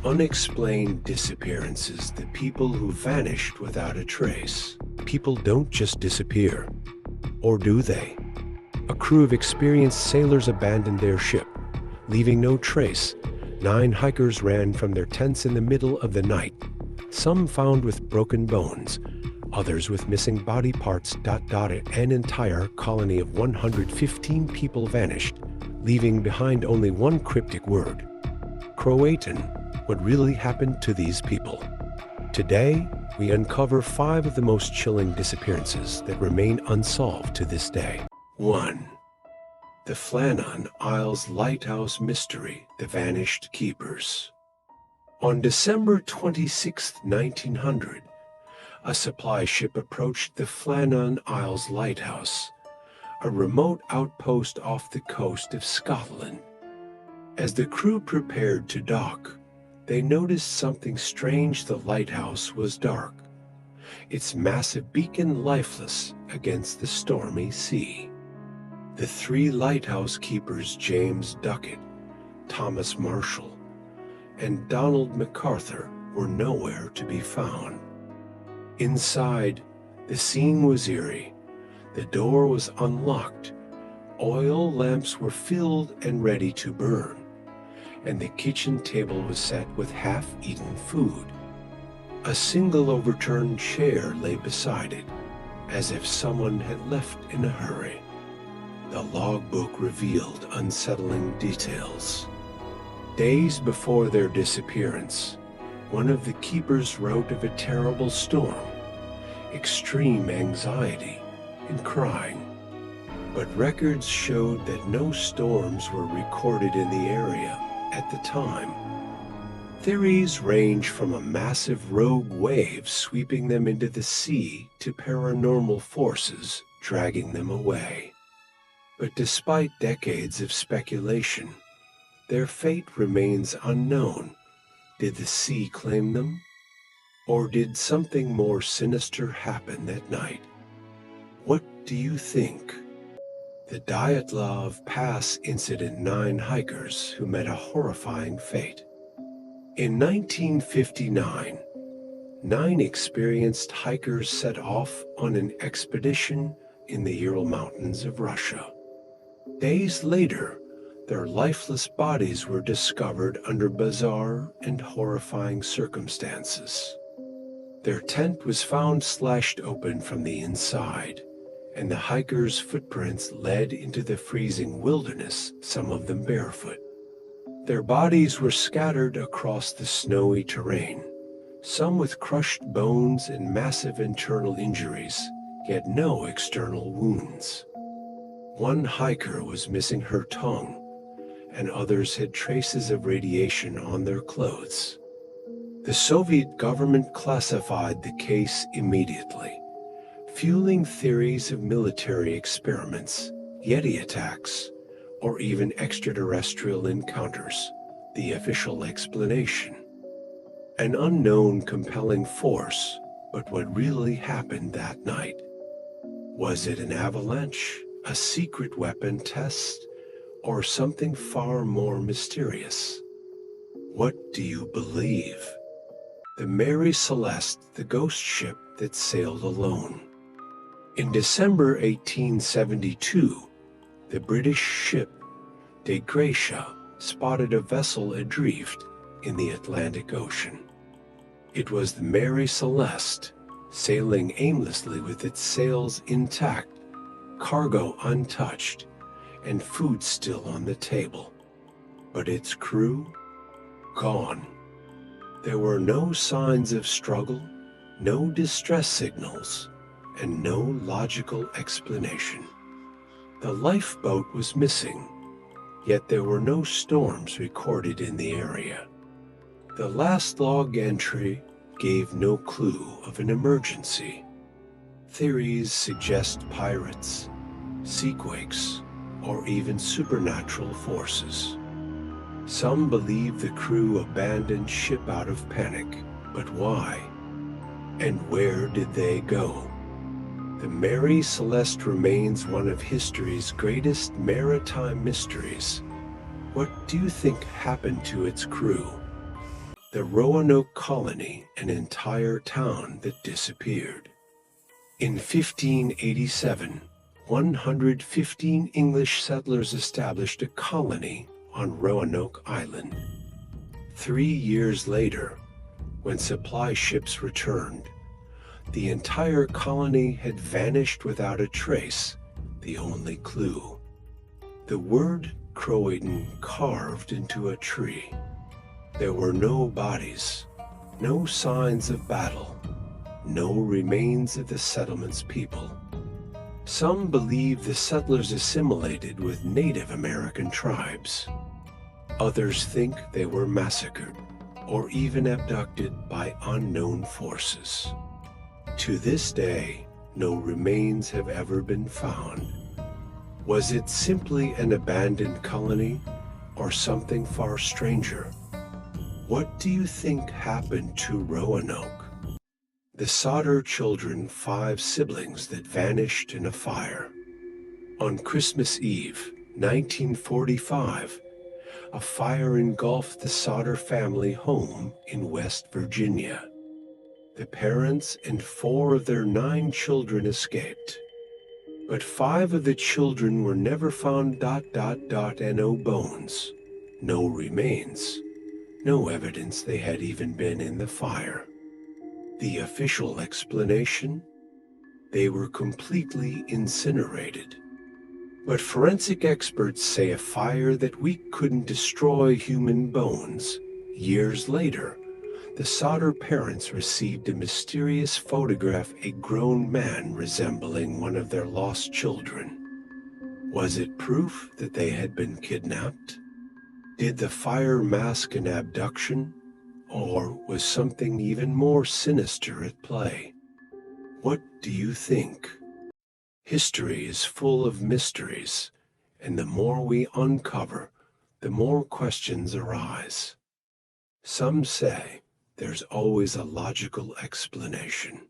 Unexplained disappearances, the people who vanished without a trace. People don't just disappear. Or do they? A crew of experienced sailors abandoned their ship, leaving no trace. 9 hikers ran from their tents in the middle of the night, some found with broken bones, others with missing body parts. An entire colony of 115 people vanished, leaving behind only one cryptic word: Croatan. What really happened to these people? Today, we uncover 5 of the most chilling disappearances that remain unsolved to this day. 1. The Flannan Isles Lighthouse Mystery, the Vanished Keepers. On December 26, 1900, a supply ship approached the Flannan Isles Lighthouse, a remote outpost off the coast of Scotland. As the crew prepared to dock, they noticed something strange. The lighthouse was dark, its massive beacon lifeless against the stormy sea. The 3 lighthouse keepers, James Duckett, Thomas Marshall, and Donald MacArthur, were nowhere to be found. Inside, the scene was eerie. The door was unlocked, oil lamps were filled and ready to burn, and the kitchen table was set with half-eaten food. A single overturned chair lay beside it, as if someone had left in a hurry. The logbook revealed unsettling details. Days before their disappearance, one of the keepers wrote of a terrible storm, extreme anxiety, and crying. But records showed that no storms were recorded in the area at the time. Theories range from a massive rogue wave sweeping them into the sea to paranormal forces dragging them away. But despite decades of speculation, their fate remains unknown. Did the sea claim them? Or did something more sinister happen that night? What do you think? The Dyatlov Pass incident: 9 hikers who met a horrifying fate. In 1959, 9 experienced hikers set off on an expedition in the Ural Mountains of Russia. Days later, their lifeless bodies were discovered under bizarre and horrifying circumstances. Their tent was found slashed open from the inside, and the hikers' footprints led into the freezing wilderness, some of them barefoot. Their bodies were scattered across the snowy terrain, some with crushed bones and massive internal injuries, yet no external wounds. One hiker was missing her tongue, and others had traces of radiation on their clothes. The Soviet government classified the case immediately, fueling theories of military experiments, Yeti attacks, or even extraterrestrial encounters. The official explanation: an unknown compelling force. But what really happened that night? Was it an avalanche, a secret weapon test, or something far more mysterious? What do you believe? The Mary Celeste, the ghost ship that sailed alone. In December 1872, the British ship De Gracia spotted a vessel adrift in the Atlantic Ocean. It was the Mary Celeste, sailing aimlessly with its sails intact, cargo untouched, and food still on the table. But its crew? Gone. There were no signs of struggle, no distress signals, and no logical explanation. The lifeboat was missing, yet there were no storms recorded in the area. The last log entry gave no clue of an emergency. Theories suggest pirates, seaquakes, or even supernatural forces. Some believe the crew abandoned ship out of panic, but why? And where did they go? The Mary Celeste remains one of history's greatest maritime mysteries. What do you think happened to its crew? The Roanoke colony, an entire town that disappeared. In 1587, 115 English settlers established a colony on Roanoke Island. 3 years later, when supply ships returned, the entire colony had vanished without a trace, the only clue. The word Croatan carved into a tree. There were no bodies, no signs of battle, no remains of the settlement's people. Some believe the settlers assimilated with Native American tribes. Others think they were massacred or even abducted by unknown forces. To this day, no remains have ever been found. Was it simply an abandoned colony or something far stranger? What do you think happened to Roanoke? The Sodder children, 5 siblings that vanished in a fire. On Christmas Eve, 1945, a fire engulfed the Sodder family home in West Virginia. The parents and 4 of their 9 children escaped, but 5 of the children were never found. No bones, no remains, no evidence they had even been in the fire. The official explanation? They were completely incinerated. But forensic experts say a fire that week couldn't destroy human bones. Years later, the Sodder parents received a mysterious photograph, a grown man resembling one of their lost children. Was it proof that they had been kidnapped? Did the fire mask an abduction? Or was something even more sinister at play? What do you think? History is full of mysteries, and the more we uncover, the more questions arise. Some say there's always a logical explanation.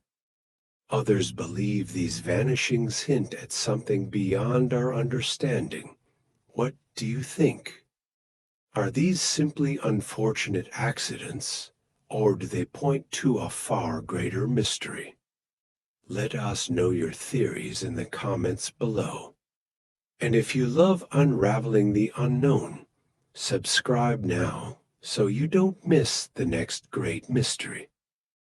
Others believe these vanishings hint at something beyond our understanding. What do you think? Are these simply unfortunate accidents, or do they point to a far greater mystery? Let us know your theories in the comments below. And if you love unraveling the unknown, subscribe now so you don't miss the next great mystery.